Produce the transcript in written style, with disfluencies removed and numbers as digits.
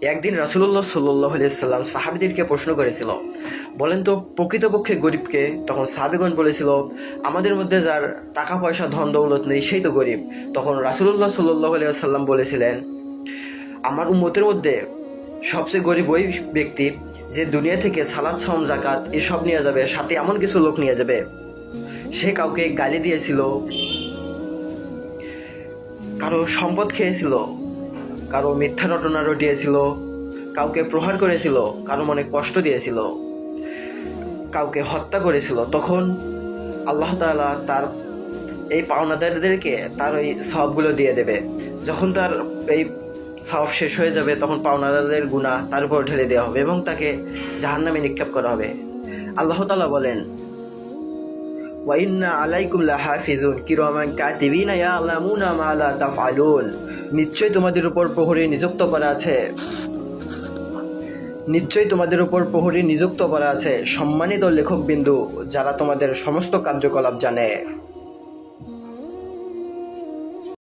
একদিন রাসূলুল্লাহ সাল্লাল্লাহু আলাইহি সাল্লাম সাহাবীদেরকে প্রশ্ন করেছিল, বলেন তো প্রকৃতপক্ষে গরিবকে? তখন সাহাবীগণ বলেছিল, আমাদের মধ্যে যার টাকা পয়সা ধন দৌলত নেই সেই তো গরিব। তখন রাসূলুল্লাহ সাল্লাল্লাহু আলাইহি সাল্লাম বলেছিলেন, আমার উম্মতের মধ্যে সবচেয়ে গরিব ওই ব্যক্তি যে দুনিয়া থেকে সালাত সাওম জাকাত এসব নিয়ে যাবে, সাথে এমন কিছু লোক নিয়ে যাবে সে কাউকে গালি দিয়েছিল, কারো সম্পদ খেয়েছিল, কারো মিথ্যা রটনা রটিয়েছিল, কাউকে প্রহার করেছিল, কারো মনে কষ্ট দিয়েছিল, কাউকে হত্যা করেছিল। তখন আল্লাহ তাআলা তার এই পাওনাদারদেরকে তার ওই সওয়াবগুলো দিয়ে দেবে। যখন তার এই সওয়াব শেষ হয়ে যাবে তখন পাওনাদারদের গুনাহ তার উপর ঢেলে দেওয়া হবে এবং তাকে জাহান্নামে নিক্ষেপ করা হবে। আল্লাহ তাআলা বলেন, ওয়া ইন্না আলাইকুম লাহাফিজুন কিরামান কাতিবিনা ইয়ালামুনা মা লা তাফআলুন। নিশ্চয়ই তোমাদের উপর প্রহরী নিযুক্ত করা আছে, নিশ্চয়ই তোমাদের উপর প্রহরী নিযুক্ত করা আছে সম্মানিত লেখক বিন্দু, যারা তোমাদের সমস্ত কার্যকলাপ জানে।